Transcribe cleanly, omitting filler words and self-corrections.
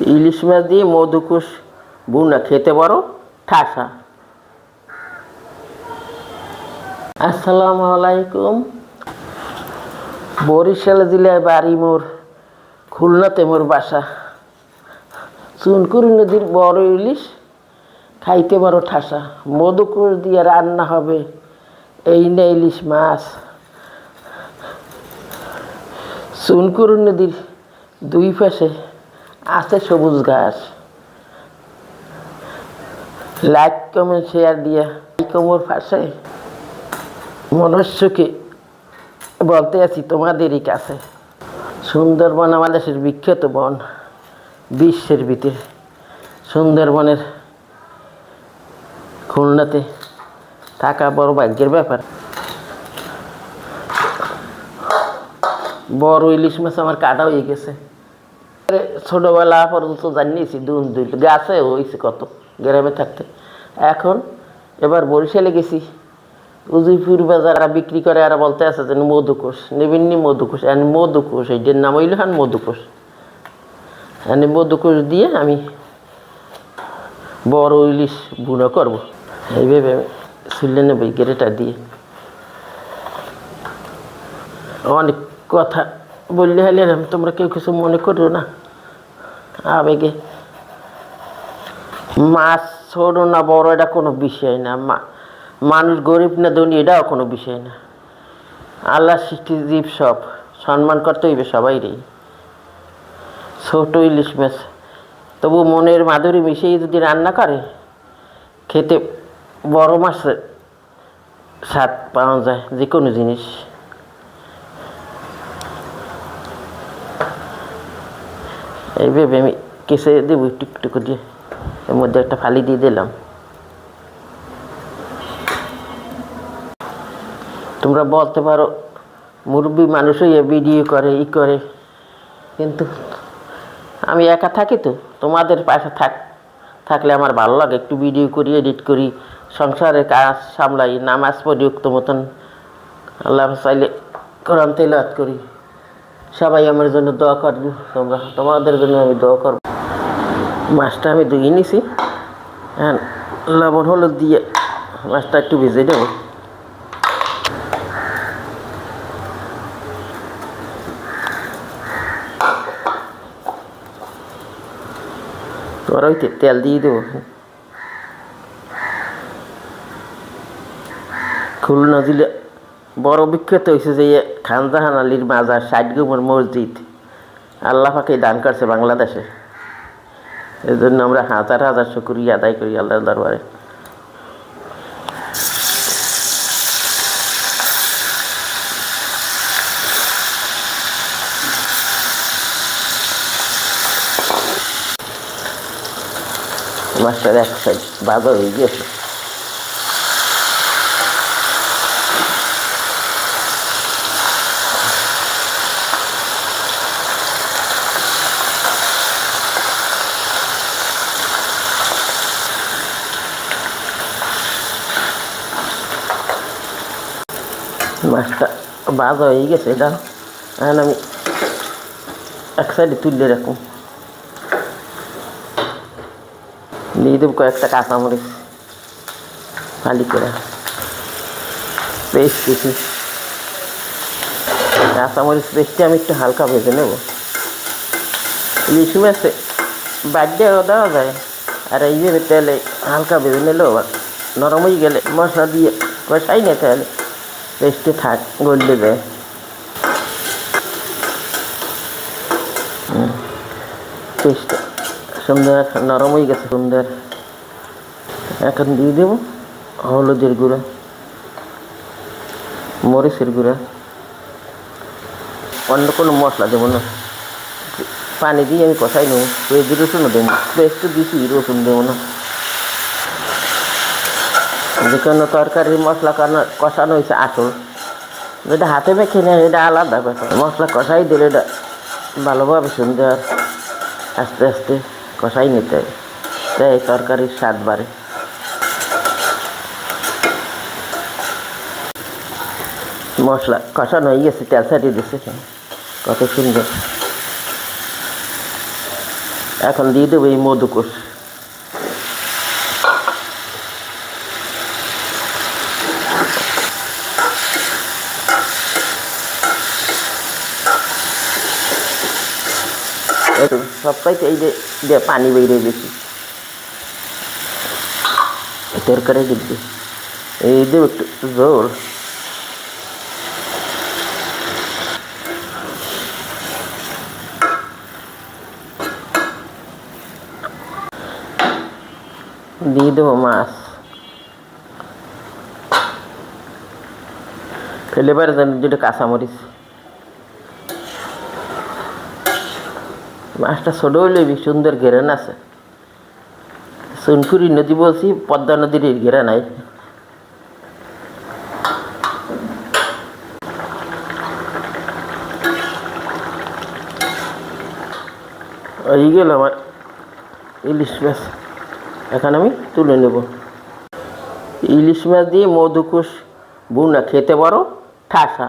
ইলিশ মাছ দিয়ে মধুকুশ বুনা খেতে পারো ঠাসা। আসসালামু আলাইকুম। বরিশাল জেলায় বাড়ি মোর, খুলনাতে মোর বাসা। চুনকুরি নদীর বড় ইলিশ খাইতে পারো ঠাসা, মধুকুশ দিয়ে রান্না হবে এই না ইলিশ মাছ। চুনকুরি নদীর দুই পাশে আছে সবুজ ঘাস। লাইক কমেন্ট শেয়ার দিয়ে কোমর পাশে মনুষ্যকে বলতে আছি তোমাদেরই কাছে। সুন্দরবন আমাদের দেশের বিখ্যাত বন, বিশ্বের ভিতরে। সুন্দরবনের খুলনাতে থাকা বড় ভাগ্যের ব্যাপার। বড় ইলিশ মাছ আমার কাটা হয়ে গেছে। ছোটবেলা পর্যন্ত জানিয়েছি দুন দুই গাছে হয়েছে কত গ্রামে থাকতে। এখন এবার বরিশালে গেছি, উজিপুর বাজার বিক্রি করে আর বলতে আছে যে মধুকুশ নেবেননি, মধুকুশ মধুকুশ এইটার নাম হইল হান মধুকুশ। মধুকুশ দিয়ে আমি বড় ইলিশ বুনো করব। এইভাবে আমি ছুলে নেব গেরেটা দিয়ে। অনেক কথা বললে হলে তোমরা কেউ কিছু মনে করো না আবেগে। মাছ ছোট না বড় এটা কোনো বিষয় না, মানুষ গরিব না ধনী এটাও কোনো বিষয় না। আল্লাহ সৃষ্টি জীব সব সম্মান করতে হইবে সবাইরই। ছোট ইলিশ মাছ তবু মনের মাধুরী মিশিয়ে যদি রান্না করে খেতে বড় মাছের স্বাদ পাওয়া যায় যে কোনো জিনিস। এইভাবে আমি কেসে দেবো টুকটুকু দিয়ে, এর মধ্যে একটা ফালি দিয়ে দিলাম। তোমরা বলতে পারো মুরব্বী মানুষই ভিডিও করে ই করে, কিন্তু আমি একা থাকি তো, তোমাদের পাশে থাকলে আমার ভালো লাগে। একটু ভিডিও করি, এডিট করি, সংসারের কাজ সামলাই, নামাজ পড়ি উক্ত মতন, আল্লাহ চাইলে কোরআন তেলাওয়াত করি। সবাই আমার জন্য দোয়া করবে, তোমাদের জন্য আমি দোয়া করব। মাছটা আমি ধুয়ে নিছি, হ্যাঁ লবণ হলুদ দিয়ে মাছটা একটু ভেজে দেবো। কড়াইতে তেল দিয়ে দেবো। খুলনা জেলা বড় বিখ্যাত হয়েছে যে খান জাহান আলীর মাজার, 60 নম্বর মসজিদ আল্লাহ পাকে দান করছে বাংলাদেশে। এই জন্য আমরা হাজার হাজার শুকরিয়া আদায় করি আল্লাহর দরবারে। মাছটার এক সাইড ভাজা হয়ে গিয়েছে। মাছটা ভাজা হয়ে গেছে, এটা এখন আমি এক সাইডে তুলে রাখুন। দিয়ে দেবো কয়েকটা কাঁচামরিচ ফালি করে, পেস্ট কিছু কাঁচামরিচ পেস্টে আমি একটু হালকা ভেজে নেব। ইলিশ মাছে বাড়িয়েও দেওয়া যায়, আর এইভাবে তেলে হালকা ভেজে নিলেও নরম হয়ে গেলে মশলা দিয়ে কষাই না, তাহলে পেস্টে গলে যায়। পেস্ট সুন্দর নরম হয়ে গেছে সুন্দর। এখন দিয়ে দেবো হলুদের গুঁড়া, মরিচের গুঁড়া, অন্য কোনো মশলা দেবো না। পানি দিয়ে আমি কষাই নেবো। পেঁয়াজ রসুনও দেবো, পেস্ট দিচ্ছি, রসুন দেবো না। যে কোনো তরকারির মশলা কষানো হয়েছে আসল, যেটা হাতে মেখে নেয় এটা আলাদা ব্যাপার। মশলা কষাই দিলে এটা ভালোভাবে সুন্দর আস্তে আস্তে কষাই নিতে হবে, তাই তরকারির স্বাদ বাড়ে। মশলা কষানো হয়ে গেছে, তেল ছাড়িয়ে দিচ্ছে, কত সুন্দর। এখন দিয়ে দেবো এই মধুকোষ। সবটাইতে এই যে পানি বেরিয়ে বেশি তরকারি দিবি, এই দেব একটু জোর। দিয়ে দেবো মাছ, ফ্লেভারের জন্য দুটো কাঁচামরিচ। মাছটা ছোট হইলে সুন্দর ঘেরান আছে। সোনপুরি নদী বলছি, পদ্মা নদীর ঘেরা নাই। এই গেল আমার ইলিশ মাছ। এখন আমি তুলে নেব। ইলিশ মাছ দিয়ে মধুকোষ বুনা খেতে পারো ঠাসা।